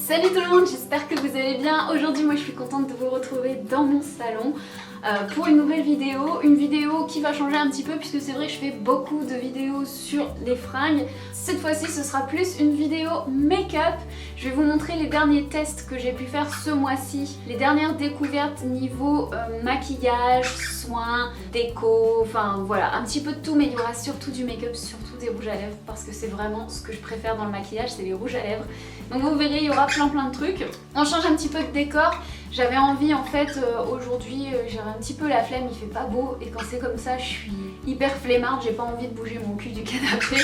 Salut tout le monde, j'espère que vous allez bien. Aujourd'hui moi je suis contente de vous retrouver dans mon salon pour une nouvelle vidéo. Une vidéo qui va changer un petit peu puisque c'est vrai que je fais beaucoup de vidéos sur les fringues. Cette fois-ci ce sera plus une vidéo make-up. Je vais vous montrer les derniers tests que j'ai pu faire ce mois-ci. Les dernières découvertes niveau maquillage, soins, déco, enfin voilà, un petit peu de tout, mais il y aura surtout du make-up, surtout des rouges à lèvres parce que c'est vraiment ce que je préfère dans le maquillage, c'est les rouges à lèvres. Donc vous verrez, il y aura plein de trucs. On change un petit peu de décor. J'avais envie en fait, aujourd'hui j'avais un petit peu la flemme, il fait pas beau et quand c'est comme ça je suis hyper flemmarde, j'ai pas envie de bouger mon cul du canapé.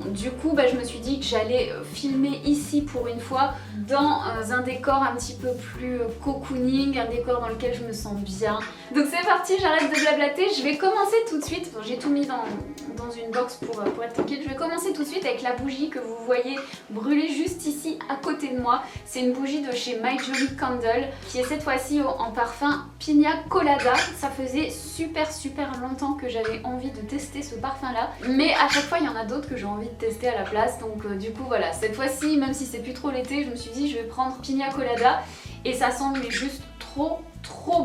Du coup je me suis dit que j'allais filmer ici pour une fois dans un décor un petit peu plus cocooning, un décor dans lequel je me sens bien. Donc c'est parti, j'arrête de blablater, je vais commencer tout de suite. J'ai tout mis dans une box pour être tranquille. Je vais commencer tout de suite avec la bougie que vous voyez brûler juste ici à côté de moi. C'est une bougie de chez My Jolly Candle qui est cette fois-ci en parfum Pina Colada. Ça faisait super longtemps que j'avais envie de tester ce parfum là, mais à chaque fois il y en a d'autres que j'ai envie de tester à la place. Donc du coup voilà, cette fois-ci même si c'est plus trop l'été, je me suis dit je vais prendre Pina Colada et ça sent mais juste trop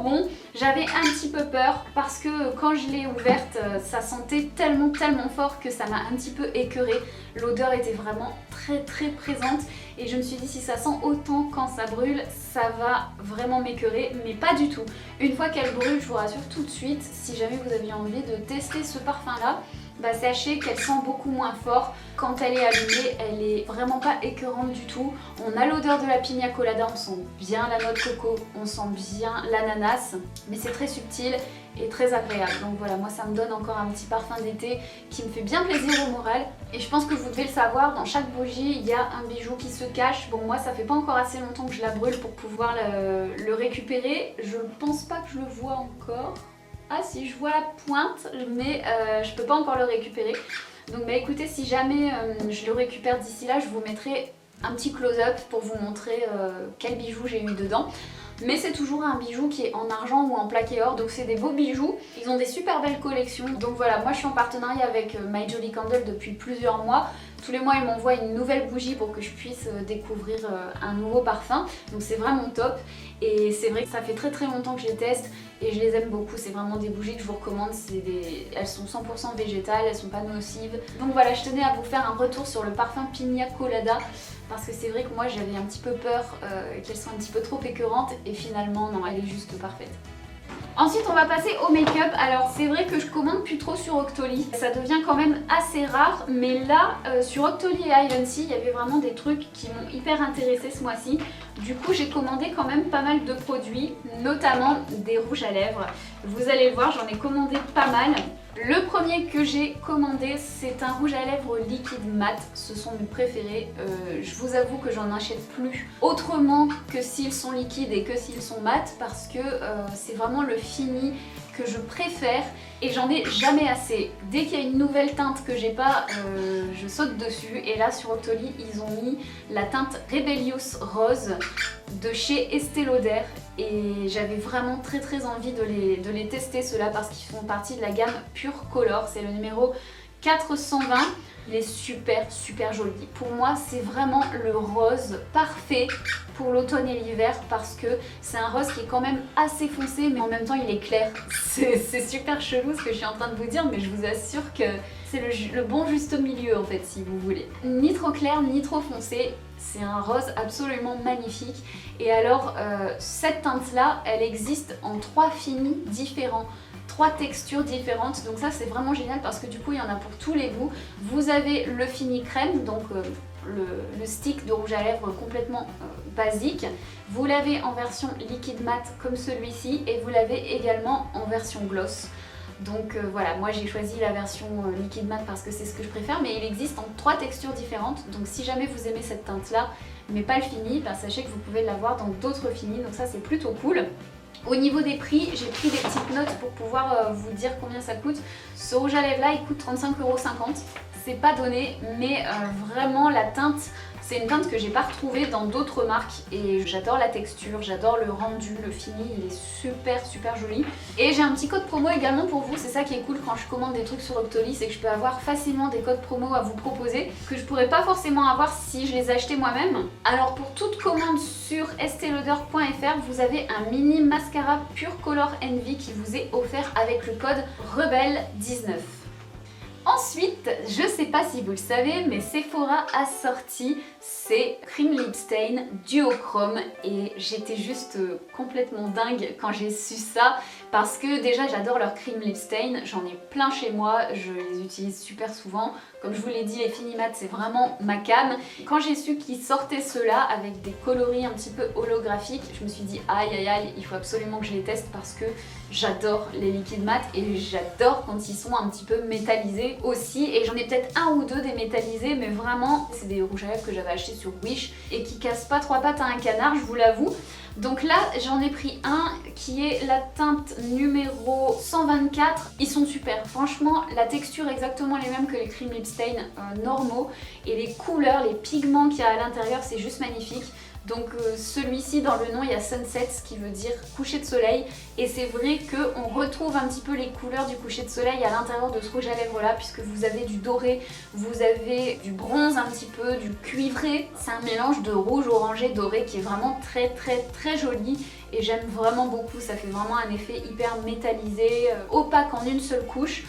bon. J'avais un petit peu peur parce que quand je l'ai ouverte, ça sentait tellement fort que ça m'a un petit peu écœurée. L'odeur était vraiment très présente et je me suis dit si ça sent autant quand ça brûle, ça va vraiment m'écœurer, mais pas du tout. Une fois qu'elle brûle, je vous rassure tout de suite, si jamais vous aviez envie de tester ce parfum là, sachez qu'elle sent beaucoup moins fort. Quand elle est allumée, elle est vraiment pas écœurante du tout. On a l'odeur de la pina colada, on sent bien la noix de coco, on sent bien l'ananas, mais c'est très subtil et très agréable. Donc voilà, moi ça me donne encore un petit parfum d'été qui me fait bien plaisir au moral. Et je pense que vous devez le savoir, dans chaque bougie il y a un bijou qui se cache. Bon, moi ça fait pas encore assez longtemps que je la brûle pour pouvoir le récupérer. Je pense pas que je le vois encore. Ah si, je vois la pointe, mais je peux pas encore le récupérer. Donc écoutez, si jamais je le récupère d'ici là, je vous mettrai un petit close-up pour vous montrer quel bijou j'ai eu dedans. Mais c'est toujours un bijou qui est en argent ou en plaqué or, donc c'est des beaux bijoux. Ils ont des super belles collections. Donc voilà, moi je suis en partenariat avec My Jolly Candle depuis plusieurs mois. Tous les mois ils m'envoient une nouvelle bougie pour que je puisse découvrir un nouveau parfum. Donc c'est vraiment top. Et c'est vrai que ça fait très longtemps que je les teste et je les aime beaucoup. C'est vraiment des bougies que je vous recommande. Elles sont 100% végétales, elles sont pas nocives. Donc voilà, je tenais à vous faire un retour sur le parfum Pina Colada parce que c'est vrai que moi j'avais un petit peu peur qu'elle soit un petit peu trop écœurante et finalement non, elle est juste parfaite. Ensuite on va passer au make-up. Alors c'est vrai que je commande plus trop sur Octoly, ça devient quand même assez rare, mais là sur Octoly et Ivancy il y avait vraiment des trucs qui m'ont hyper intéressée ce mois-ci. Du coup j'ai commandé quand même pas mal de produits, notamment des rouges à lèvres. Vous allez le voir, j'en ai commandé pas mal. Le premier que j'ai commandé, c'est un rouge à lèvres liquide mat. Ce sont mes préférés. Je vous avoue que j'en achète plus autrement que s'ils sont liquides et que s'ils sont mat parce que c'est vraiment le fini que je préfère et j'en ai jamais assez. Dès qu'il y a une nouvelle teinte que j'ai pas, je saute dessus. Et là sur Octoly, ils ont mis la teinte Rebellious Rose de chez Estée Lauder et j'avais vraiment très envie de les tester ceux-là parce qu'ils font partie de la gamme Pure Color. C'est le numéro 420. Il est super joli. Pour moi c'est vraiment le rose parfait pour l'automne et l'hiver parce que c'est un rose qui est quand même assez foncé mais en même temps il est clair. C'est super chelou ce que je suis en train de vous dire, mais je vous assure que c'est le bon juste milieu en fait si vous voulez. Ni trop clair ni trop foncé, c'est un rose absolument magnifique. Et alors cette teinte là elle existe en 3 finis différents, 3 textures différentes, donc ça c'est vraiment génial parce que du coup il y en a pour tous les goûts. Vous avez le fini crème, donc le stick de rouge à lèvres complètement basique. Vous l'avez en version liquide mat comme celui-ci et vous l'avez également en version gloss. Donc voilà, moi j'ai choisi la version liquide mat parce que c'est ce que je préfère, mais il existe en 3 textures différentes. Donc si jamais vous aimez cette teinte là mais pas le fini, sachez que vous pouvez l'avoir dans d'autres finis, donc ça c'est plutôt cool. Au niveau des prix, j'ai pris des petites notes pour pouvoir vous dire combien ça coûte. Ce rouge à lèvres là il coûte 35,50 €. c'est pas donné, mais vraiment la teinte, c'est une teinte que j'ai pas retrouvée dans d'autres marques et j'adore la texture, j'adore le rendu, le fini, il est super joli. Et j'ai un petit code promo également pour vous, c'est ça qui est cool quand je commande des trucs sur Octoly, c'est que je peux avoir facilement des codes promo à vous proposer que je pourrais pas forcément avoir si je les achetais moi-même. Alors pour toute commande sur esteelauder.fr, vous avez un mini mascara Pure Color Envy qui vous est offert avec le code REBEL19. Ensuite, je sais pas si vous le savez, mais Sephora a sorti ses Cream Lip Stain Duochrome et j'étais juste complètement dingue quand j'ai su ça parce que déjà j'adore leur Cream Lip Stain, j'en ai plein chez moi, je les utilise super souvent. Comme je vous l'ai dit, les Finimat c'est vraiment ma cam. Quand j'ai su qu'ils sortaient ceux-là avec des coloris un petit peu holographiques, je me suis dit aïe aïe aïe, il faut absolument que je les teste parce que j'adore les liquides mat et j'adore quand ils sont un petit peu métallisés aussi. Et j'en ai peut-être un ou deux des métallisés, mais vraiment c'est des rouges à lèvres que j'avais acheté sur Wish et qui cassent pas trois pattes à un canard, je vous l'avoue. Donc là j'en ai pris un qui est la teinte numéro 124. Ils sont super, franchement la texture est exactement les mêmes que les Cream Lip Stain normaux et les couleurs, les pigments qu'il y a à l'intérieur c'est juste magnifique. Donc celui-ci dans le nom il y a Sunset, ce qui veut dire coucher de soleil, et c'est vrai qu'on retrouve un petit peu les couleurs du coucher de soleil à l'intérieur de ce rouge à lèvres là, puisque vous avez du doré, vous avez du bronze un petit peu, du cuivré. C'est un mélange de rouge, orangé, doré qui est vraiment très joli et j'aime vraiment beaucoup, ça fait vraiment un effet hyper métallisé, opaque en une seule couche.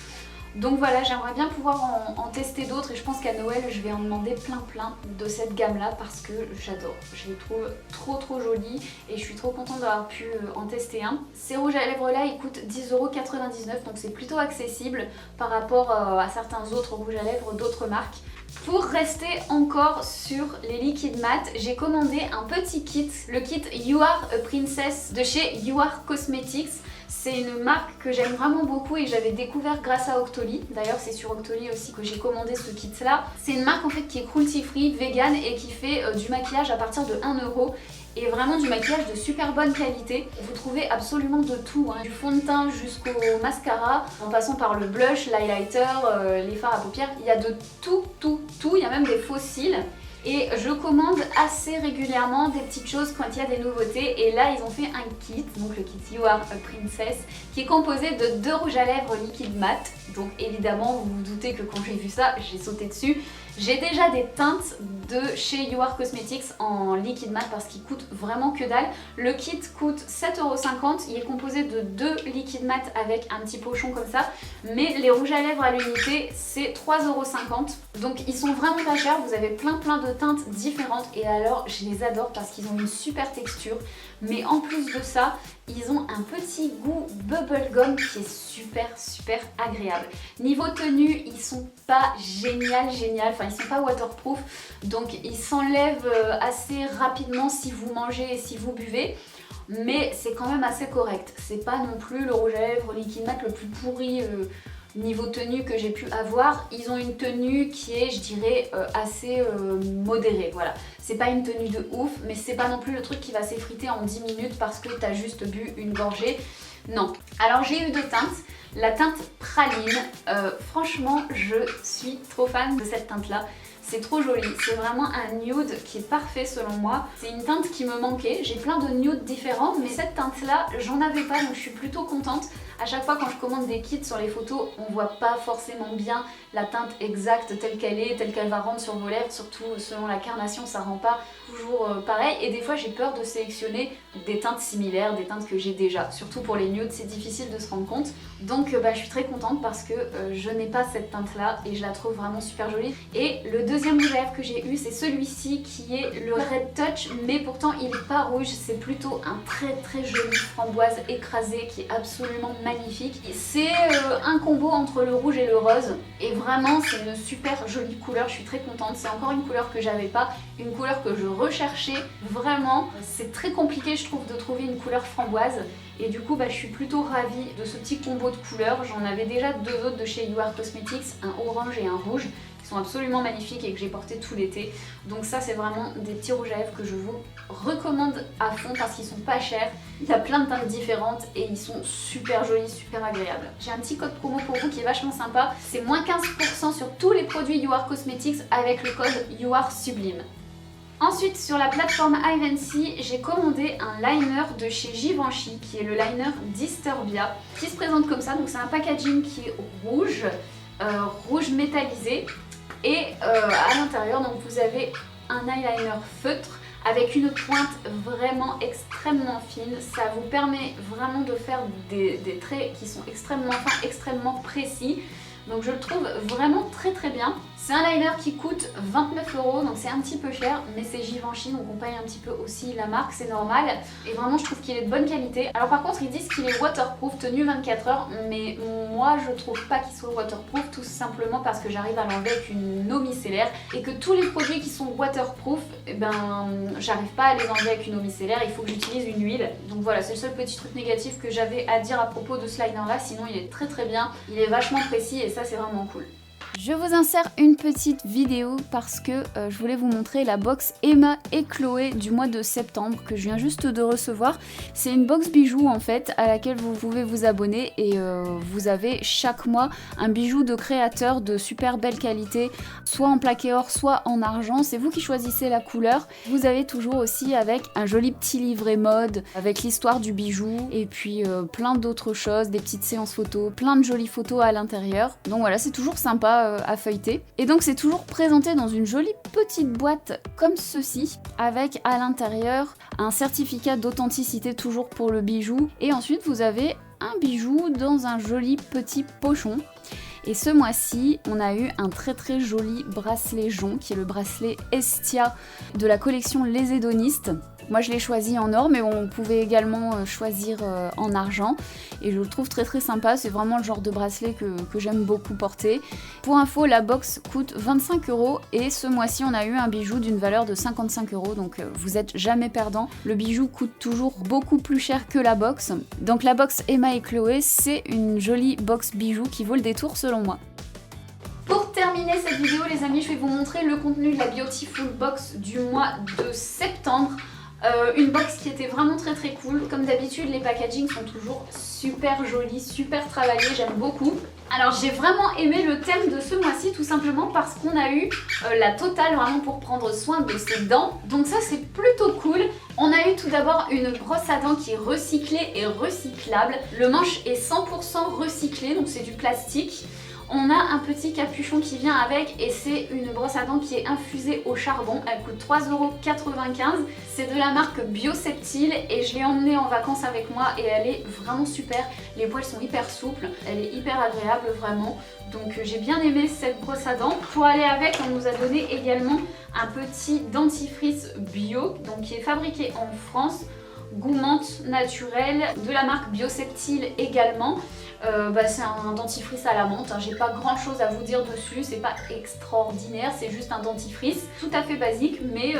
Donc voilà, j'aimerais bien pouvoir en tester d'autres et je pense qu'à Noël je vais en demander plein de cette gamme là parce que j'adore. Je les trouve trop jolis et je suis trop contente d'avoir pu en tester un. Ces rouges à lèvres là ils coûtent 10,99 € donc c'est plutôt accessible par rapport à certains autres rouges à lèvres d'autres marques. Pour rester encore sur les liquides mat, j'ai commandé un petit kit, le kit You Are a Princess de chez You Are Cosmetics. C'est une marque que j'aime vraiment beaucoup et j'avais découvert grâce à Octoly. D'ailleurs c'est sur Octoly aussi que j'ai commandé ce kit là. C'est une marque en fait qui est cruelty free, vegan et qui fait du maquillage à partir de 1 € et vraiment du maquillage de super bonne qualité. Vous trouvez absolument de tout, hein, du fond de teint jusqu'au mascara, en passant par le blush, l'highlighter, les fards à paupières, il y a de tout, il y a même des faux cils. Et je commande assez régulièrement des petites choses quand il y a des nouveautés et là ils ont fait un kit, donc le kit You Are a Princess, qui est composé de 2 rouges à lèvres liquide mat. Donc évidemment vous vous doutez que quand j'ai vu ça j'ai sauté dessus. J'ai déjà des teintes de chez You Are Cosmetics en liquide mat parce qu'ils coûtent vraiment que dalle. Le kit coûte 7,50 €, il est composé de 2 liquides mat avec un petit pochon comme ça. Mais les rouges à lèvres à l'unité c'est 3,50 €. Donc ils sont vraiment pas chers, vous avez plein de teintes différentes et alors je les adore parce qu'ils ont une super texture. Mais en plus de ça, ils ont un petit goût bubblegum qui est super agréable. Niveau tenue, ils sont pas génial, enfin ils sont pas waterproof, donc ils s'enlèvent assez rapidement si vous mangez et si vous buvez. Mais c'est quand même assez correct. C'est pas non plus le rouge à lèvres liquide mat le plus pourri niveau tenue que j'ai pu avoir. Ils ont une tenue qui est, je dirais, assez modérée, voilà. C'est pas une tenue de ouf, mais c'est pas non plus le truc qui va s'effriter en 10 minutes parce que t'as juste bu une gorgée. Non. Alors j'ai eu 2 teintes. La teinte praline, franchement, je suis trop fan de cette teinte-là. C'est trop joli, c'est vraiment un nude qui est parfait selon moi. C'est une teinte qui me manquait, j'ai plein de nudes différents, mais cette teinte-là, j'en avais pas, donc je suis plutôt contente. À chaque fois quand je commande des kits sur les photos, on voit pas forcément bien la teinte exacte telle qu'elle est, telle qu'elle va rendre sur vos lèvres, surtout selon la carnation, ça rend pas toujours pareil. Et des fois j'ai peur de sélectionner des teintes similaires, des teintes que j'ai déjà. Surtout pour les nudes, c'est difficile de se rendre compte. Donc je suis très contente parce que je n'ai pas cette teinte-là et je la trouve vraiment super jolie. Et le deuxième rouge à lèvres que j'ai eu, c'est celui-ci qui est le Red Touch, mais pourtant il n'est pas rouge, c'est plutôt un très joli framboise écrasé qui est absolument magnifique. C'est un combo entre le rouge et le rose et vraiment c'est une super jolie couleur, je suis très contente. C'est encore une couleur que j'avais pas, une couleur que je recherchais vraiment. C'est très compliqué je trouve de trouver une couleur framboise et du coup je suis plutôt ravie de ce petit combo de couleurs. J'en avais déjà 2 autres de chez You Are Cosmetics, un orange et un rouge, qui qui sont absolument magnifiques et que j'ai porté tout l'été. Donc ça c'est vraiment des petits rouges à lèvres que je vous recommande à fond parce qu'ils sont pas chers. Il y a plein de teintes différentes et ils sont super jolis, super agréables. J'ai un petit code promo pour vous qui est vachement sympa. C'est moins 15% sur tous les produits You Are Cosmetics avec le code You Are Sublime. Ensuite, sur la plateforme Ivancy, j'ai commandé un liner de chez Givenchy qui est le liner Disturbia qui se présente comme ça. Donc c'est un packaging qui est rouge, rouge métallisé et à l'intérieur donc vous avez un eyeliner feutre avec une pointe vraiment extrêmement fine. Ça vous permet vraiment de faire des traits qui sont extrêmement fins, extrêmement précis. Donc je le trouve vraiment très très bien. C'est un liner qui coûte 29 €, donc c'est un petit peu cher, mais c'est Givenchy, donc on paye un petit peu aussi la marque, c'est normal. Et vraiment je trouve qu'il est de bonne qualité. Alors par contre ils disent qu'il est waterproof, tenu 24 heures, mais moi je trouve pas qu'il soit waterproof, tout simplement parce que j'arrive à l'enlever avec une eau micellaire et que tous les produits qui sont waterproof, eh ben j'arrive pas à les enlever avec une eau micellaire, il faut que j'utilise une huile. Donc voilà, c'est le seul petit truc négatif que j'avais à dire à propos de ce liner là, sinon il est très très bien, il est vachement précis et ça c'est vraiment cool. Je vous insère une petite vidéo parce que je voulais vous montrer la box Emma et Chloé du mois de septembre que je viens juste de recevoir. C'est une box bijoux en fait à laquelle vous pouvez vous abonner et vous avez chaque mois un bijou de créateur de super belle qualité, soit en plaqué or, soit en argent. C'est vous qui choisissez la couleur. Vous avez toujours aussi avec un joli petit livret mode avec l'histoire du bijou et puis plein d'autres choses, des petites séances photos, plein de jolies photos à l'intérieur. Donc voilà, c'est toujours sympa à feuilleter. Et donc c'est toujours présenté dans une jolie petite boîte comme ceci, avec à l'intérieur un certificat d'authenticité toujours pour le bijou. Et ensuite vous avez un bijou dans un joli petit pochon. Et ce mois-ci, on a eu un très très joli bracelet jonc, qui est le bracelet Estia de la collection Les Hédonistes. Moi je l'ai choisi en or, mais on pouvait également choisir en argent. Et je le trouve très très sympa, c'est vraiment le genre de bracelet que j'aime beaucoup porter. Pour info, la box coûte 25 € et ce mois-ci on a eu un bijou d'une valeur de 55 €, donc vous êtes jamais perdant. Le bijou coûte toujours beaucoup plus cher que la box. Donc la box Emma et Chloé, c'est une jolie box bijou qui vaut le détour selon moi. Pour terminer cette vidéo les amis, je vais vous montrer le contenu de la Beautiful Box du mois de septembre. Une box qui était vraiment très très cool. Comme d'habitude les packagings sont toujours super jolis, super travaillés, j'aime beaucoup. Alors j'ai vraiment aimé le thème de ce mois-ci tout simplement parce qu'on a eu la totale vraiment pour prendre soin de ses dents. Donc ça c'est plutôt cool. On a eu tout d'abord une brosse à dents qui est recyclée et recyclable. Le manche est 100% recyclé, donc c'est du plastique. On a un petit capuchon qui vient avec et c'est une brosse à dents qui est infusée au charbon. Elle coûte 3,95 €. C'est de la marque Bioseptile et je l'ai emmenée en vacances avec moi et elle est vraiment super. Les poils sont hyper souples, elle est hyper agréable vraiment. Donc j'ai bien aimé cette brosse à dents. Pour aller avec, on nous a donné également un petit dentifrice bio, donc qui est fabriqué en France. Goût menthe naturel de la marque Bioseptile également. C'est un dentifrice à la menthe, hein. J'ai pas grand chose à vous dire dessus, c'est pas extraordinaire, c'est juste un dentifrice tout à fait basique mais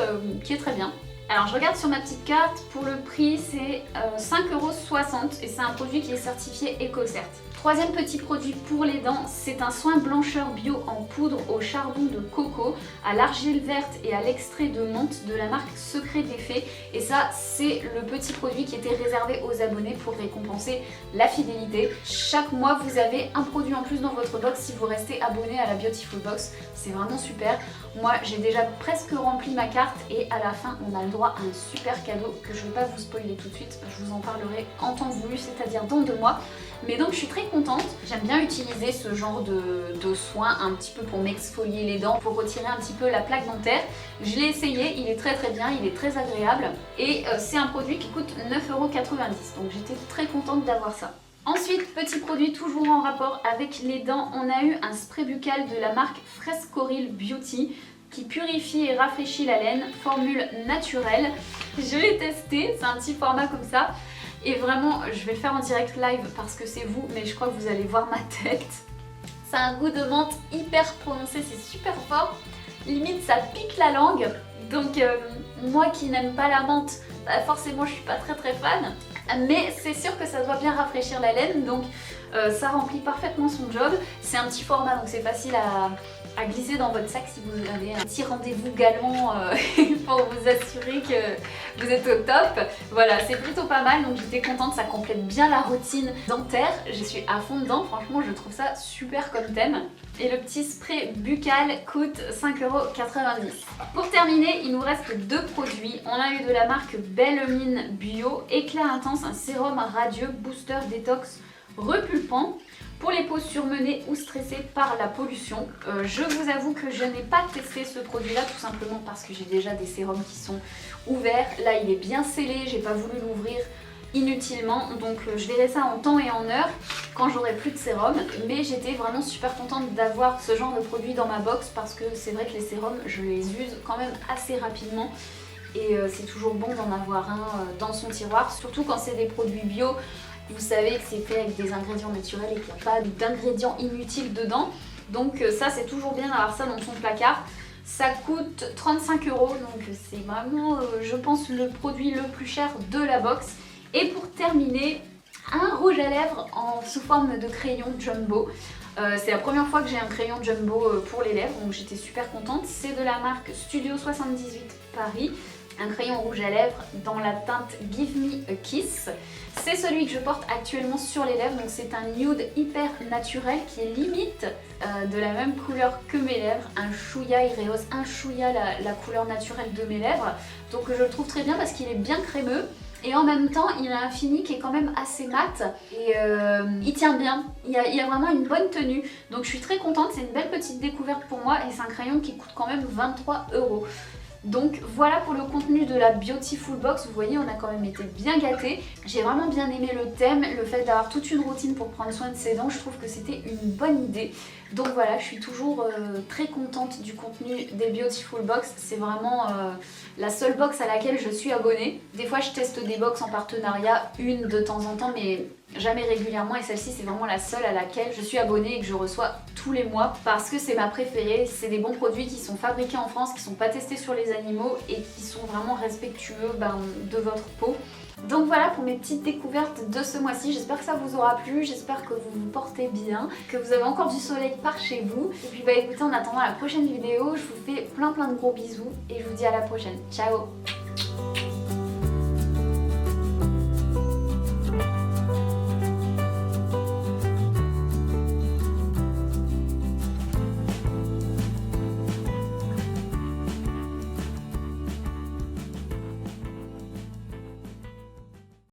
qui est très bien. Alors je regarde sur ma petite carte, pour le prix c'est 5,60 € et c'est un produit qui est certifié EcoCert. Troisième petit produit pour les dents, c'est un soin blancheur bio en poudre au charbon de coco, à l'argile verte et à l'extrait de menthe de la marque Secret des Fées. Et ça, c'est le petit produit qui était réservé aux abonnés pour récompenser la fidélité. Chaque mois, vous avez un produit en plus dans votre box si vous restez abonné à la Beautiful Box. C'est vraiment super. Moi, j'ai déjà presque rempli ma carte et à la fin, on a le droit à un super cadeau que je ne vais pas vous spoiler tout de suite. Je vous en parlerai en temps voulu, c'est-à-dire dans 2 mois. Mais donc je suis très contente, j'aime bien utiliser ce genre de soin un petit peu pour m'exfolier les dents, pour retirer un petit peu la plaque dentaire. Je l'ai essayé, il est très très bien, il est très agréable et c'est un produit qui coûte 9,90 €, donc j'étais très contente d'avoir ça. Ensuite, petit produit toujours en rapport avec les dents, on a eu un spray buccal de la marque Frescoril Beauty qui purifie et rafraîchit la laine, formule naturelle. Je l'ai testé, c'est un petit format comme ça. Et vraiment, je vais le faire en direct live parce que c'est vous, mais je crois que vous allez voir ma tête. Ça a un goût de menthe hyper prononcé, c'est super fort. Limite, ça pique la langue. Donc, moi qui n'aime pas la menthe, bah forcément, je suis pas très fan. Mais c'est sûr que ça doit bien rafraîchir la laine, donc ça remplit parfaitement son job. C'est un petit format, donc c'est facile à glisser dans votre sac si vous avez un petit rendez-vous galant pour vous assurer que vous êtes au top. Voilà, c'est plutôt pas mal, donc j'étais contente, ça complète bien la routine dentaire. Je suis à fond dedans, franchement je trouve ça super comme thème. Et le petit spray buccal coûte 5,90 €. Pour terminer, il nous reste deux produits. On a eu de la marque Belle Mine Bio, éclat intense, un sérum radieux, booster détox repulpant pour les peaux surmenées ou stressées par la pollution. Je vous avoue que je n'ai pas testé ce produit là tout simplement parce que j'ai déjà des sérums qui sont ouverts. Là il est bien scellé, j'ai pas voulu l'ouvrir inutilement, donc je verrai ça en temps et en heure quand j'aurai plus de sérum, mais j'étais vraiment super contente d'avoir ce genre de produit dans ma box parce que c'est vrai que les sérums je les use quand même assez rapidement et c'est toujours bon d'en avoir un dans son tiroir, surtout quand c'est des produits bio. Vous savez que c'est fait avec des ingrédients naturels et qu'il n'y a pas d'ingrédients inutiles dedans, donc ça c'est toujours bien d'avoir ça dans son placard. Ça coûte 35 €, donc c'est vraiment je pense le produit le plus cher de la box. Et pour terminer, un rouge à lèvres sous forme de crayon jumbo. C'est la première fois que j'ai un crayon jumbo pour les lèvres, donc j'étais super contente. C'est de la marque Studio 78 Paris. Un crayon rouge à lèvres dans la teinte Give Me a Kiss. C'est celui que je porte actuellement sur les lèvres, donc c'est un nude hyper naturel qui est limite de la même couleur que mes lèvres. Un chouïa, il rehausse un chouïa la couleur naturelle de mes lèvres. Donc je le trouve très bien parce qu'il est bien crémeux. Et en même temps, il a un fini qui est quand même assez mat et il tient bien. Il y a vraiment une bonne tenue. Donc je suis très contente, c'est une belle petite découverte pour moi et c'est un crayon qui coûte quand même 23 €. Donc voilà pour le contenu de la Beautiful Box, vous voyez on a quand même été bien gâtés. J'ai vraiment bien aimé le thème, le fait d'avoir toute une routine pour prendre soin de ses dents, je trouve que c'était une bonne idée. Donc voilà, je suis toujours très contente du contenu des Beautiful Box, c'est vraiment la seule box à laquelle je suis abonnée. Des fois je teste des box en partenariat, une de temps en temps, mais jamais régulièrement, et celle-ci c'est vraiment la seule à laquelle je suis abonnée et que je reçois tous les mois parce que c'est ma préférée. C'est des bons produits qui sont fabriqués en France, qui sont pas testés sur les animaux et qui sont vraiment respectueux de votre peau. Donc voilà pour mes petites découvertes de ce mois-ci, j'espère que ça vous aura plu, j'espère que vous vous portez bien, que vous avez encore du soleil par chez vous. Et puis écoutez, en attendant la prochaine vidéo, je vous fais plein de gros bisous et je vous dis à la prochaine. Ciao!